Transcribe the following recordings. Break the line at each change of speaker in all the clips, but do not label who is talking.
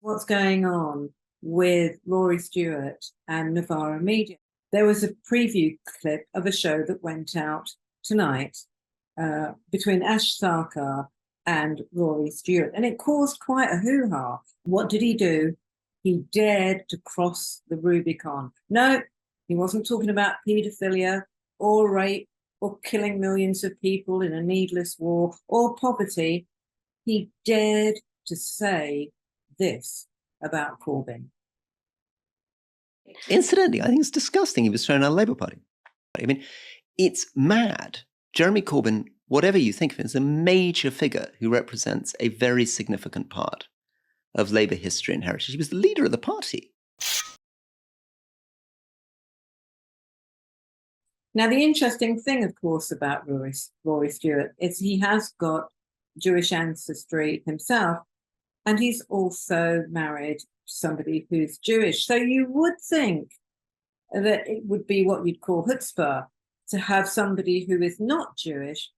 what's going on with Rory Stewart and Novara Media. There was a preview clip of a show that went out tonight between Ash Sarkar and Rory Stewart, and it caused quite a hoo-ha. What did he do? He dared to cross the Rubicon. No, he wasn't talking about paedophilia or rape or killing millions of people in a needless war or poverty. He dared to say this about Corbyn.
Incidentally, I think it's disgusting he was thrown out of the Labour Party. I mean, it's mad. Jeremy Corbyn, whatever you think of him, is a major figure who represents a very significant part of Labour history and heritage. He was the leader of the party.
Now, the interesting thing, of course, about Rory Stewart is he has got Jewish ancestry himself, and he's also married to somebody who's Jewish. So you would think that it would be what you'd call chutzpah to have somebody who is not Jewish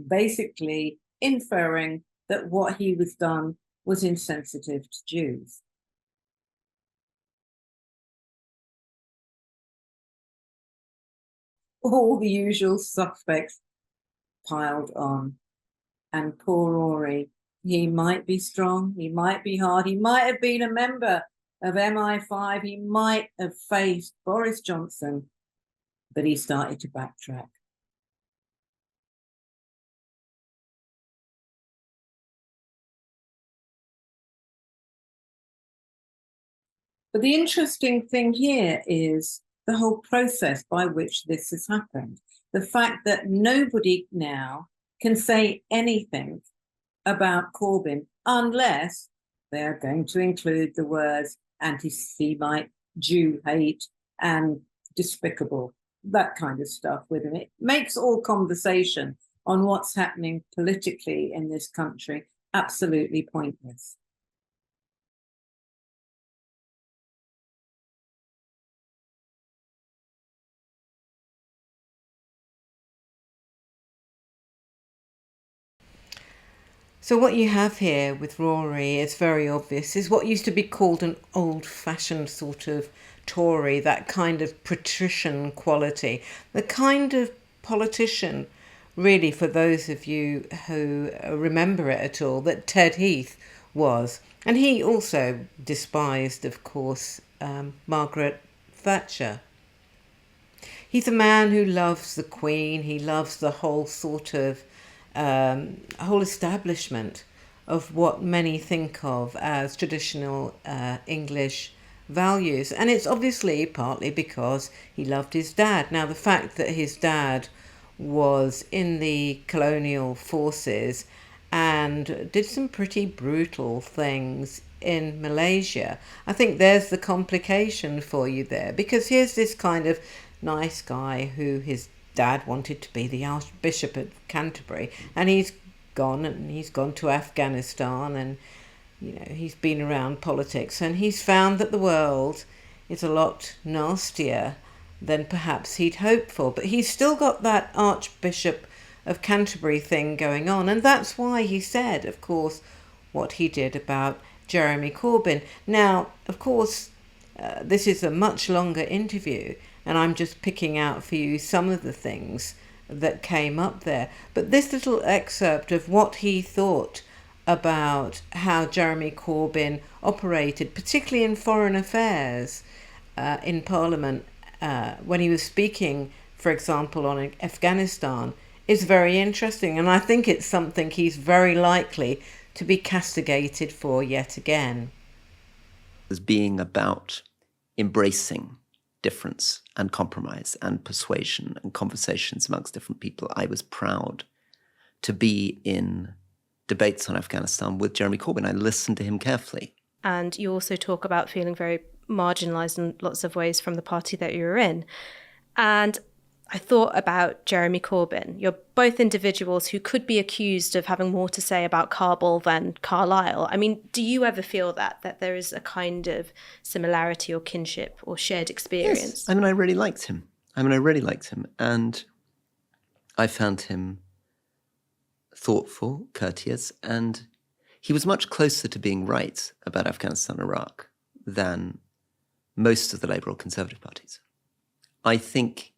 basically inferring that what he was done was insensitive to Jews. All the usual suspects piled on. And poor Rory, he might be strong, he might be hard, he might have been a member of MI5, he might have faced Boris Johnson, but he started to backtrack. But the interesting thing here is the whole process by which this has happened. The fact that nobody now can say anything about Corbyn unless they're going to include the words anti-Semite, Jew hate, and despicable, that kind of stuff with him. It makes all conversation on what's happening politically in this country absolutely pointless. So what you have here with Rory is very obvious, is what used to be called an old-fashioned sort of Tory, that kind of patrician quality, the kind of politician, really, for those of you who remember it at all, that Ted Heath was. And he also despised, of course, Margaret Thatcher. He's a man who loves the Queen, he loves the whole sort of whole establishment of what many think of as traditional English values. And it's obviously partly because he loved his dad. Now, the fact that his dad was in the colonial forces and did some pretty brutal things in Malaysia, I think there's the complication for you there, because here's this kind of nice guy who his dad wanted to be the Archbishop of Canterbury, and he's gone to Afghanistan, and he's been around politics, and he's found that the world is a lot nastier than perhaps he'd hoped for. But he's still got that Archbishop of Canterbury thing going on, and that's why he said, of course, what he did about Jeremy Corbyn. Now, of course, this is a much longer interview, and I'm just picking out for you some of the things that came up there. But this little excerpt of what he thought about how Jeremy Corbyn operated, particularly in foreign affairs, in Parliament, when he was speaking, for example, on Afghanistan, is very interesting. And I think it's something he's very likely to be castigated for yet again.
As being about embracing difference and compromise and persuasion and conversations amongst different people. I was proud to be in debates on Afghanistan with Jeremy Corbyn. I listened to him carefully.
And you also talk about feeling very marginalised in lots of ways from the party that you were in. And I thought about Jeremy Corbyn. You're both individuals who could be accused of having more to say about Kabul than Carlisle. I mean, do you ever feel that there is a kind of similarity or kinship or shared experience?
Yes. I really liked him. And I found him thoughtful, courteous, and he was much closer to being right about Afghanistan and Iraq than most of the Labour or Conservative parties. I think,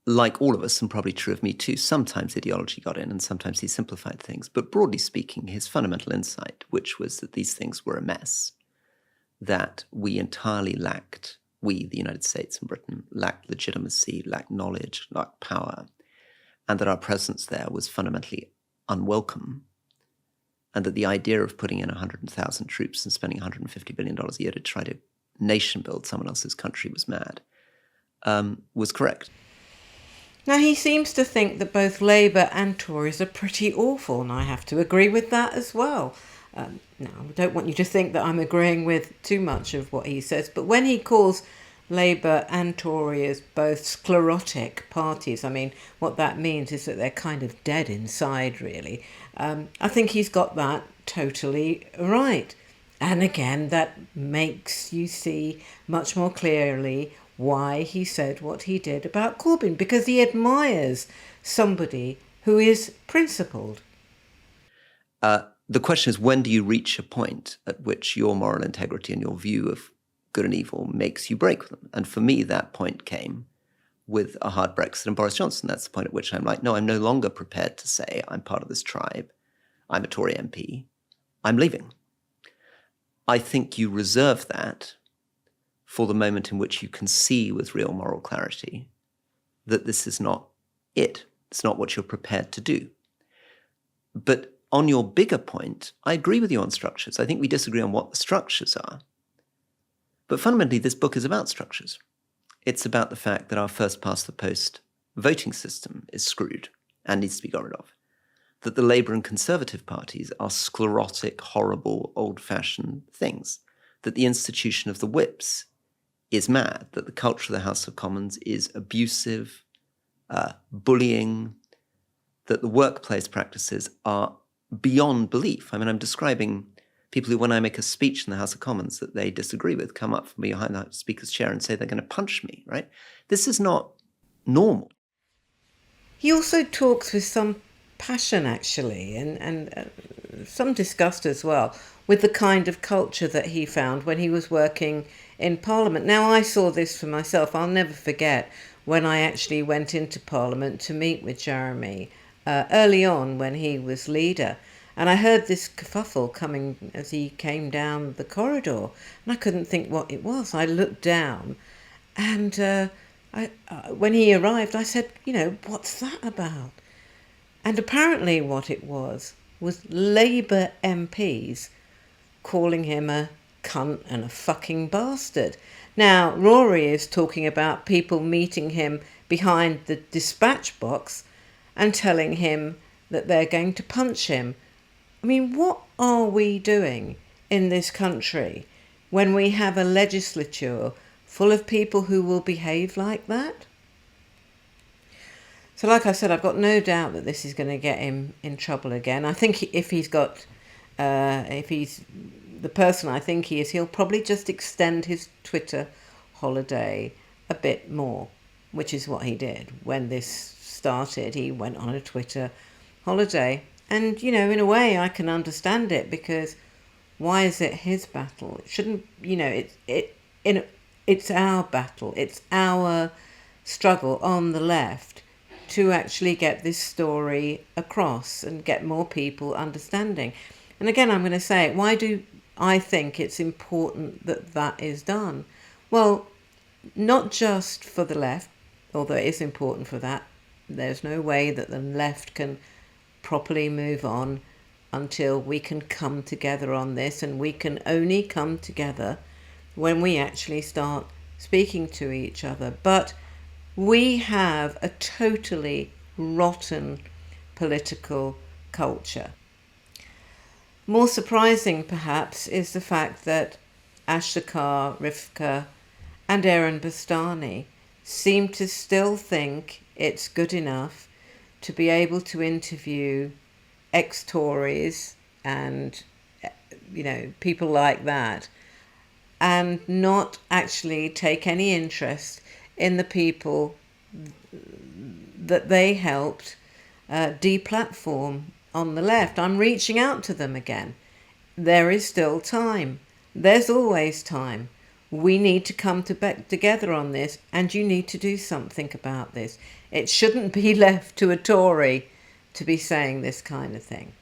like all of us, and probably true of me too, sometimes ideology got in and sometimes he simplified things. But broadly speaking, his fundamental insight, which was that these things were a mess, that we entirely lacked, we, the United States and Britain, lacked legitimacy, lacked knowledge, lacked power, and that our presence there was fundamentally unwelcome, and that the idea of putting in 100,000 troops and spending $150 billion a year to try to nation build someone else's country was mad, was correct.
Now, he seems to think that both Labour and Tories are pretty awful, and I have to agree with that as well. Now, I don't want you to think that I'm agreeing with too much of what he says, but when he calls Labour and Tory as both sclerotic parties, I mean, what that means is that they're kind of dead inside, really. I think he's got that totally right. And again, that makes you see much more clearly why he said what he did about Corbyn, because he admires somebody who is principled.
The question is, when do you reach a point at which your moral integrity and your view of good and evil makes you break with them? And for me, that point came with a hard Brexit and Boris Johnson. That's the point at which I'm like, no, I'm no longer prepared to say I'm part of this tribe. I'm a Tory MP. I'm leaving. I think you reserve that for the moment in which you can see with real moral clarity that this is not it. It's not what you're prepared to do. But on your bigger point, I agree with you on structures. I think we disagree on what the structures are. But fundamentally, this book is about structures. It's about the fact that our first-past-the-post voting system is screwed and needs to be got rid of. That the Labour and Conservative parties are sclerotic, horrible, old-fashioned things. That the institution of the whips is mad. That the culture of the House of Commons is abusive, bullying. That the workplace practices are beyond belief. I mean, I'm describing people who, when I make a speech in the House of Commons that they disagree with, come up from behind the Speaker's chair and say they're going to punch me, right? This is not normal.
He also talks with some passion, actually, and some disgust as well, with the kind of culture that he found when he was working in Parliament. Now, I saw this for myself. I'll never forget when I actually went into Parliament to meet with Jeremy early on when he was leader. And I heard this kerfuffle coming as he came down the corridor, and I couldn't think what it was. I looked down, and when he arrived, I said, what's that about? And apparently what it was Labour MPs calling him a cunt and a fucking bastard. Now, Rory is talking about people meeting him behind the dispatch box and telling him that they're going to punch him. I mean, what are we doing in this country when we have a legislature full of people who will behave like that? So like I said, I've got no doubt that this is going to get him in trouble again. I think if he's the person I think he is, he'll probably just extend his Twitter holiday a bit more, which is what he did when this started. He went on a Twitter holiday. And, in a way, I can understand it, because why is it his battle? It shouldn't, it's our battle. It's our struggle on the left to actually get this story across and get more people understanding. And again, I'm going to say, why do I think it's important that that is done? Well, not just for the left, although it is important for that. There's no way that the left can properly move on until we can come together on this, and we can only come together when we actually start speaking to each other. But we have a totally rotten political culture. More surprising, perhaps, is the fact that Ash Sarkar, Rivka and Aaron Bastani seem to still think it's good enough to be able to interview ex-Tories and, people like that, and not actually take any interest in the people that they helped deplatform on the left. I'm reaching out to them again. There is still time. There's always time. We need to come together on this, and you need to do something about this. It shouldn't be left to a Tory to be saying this kind of thing.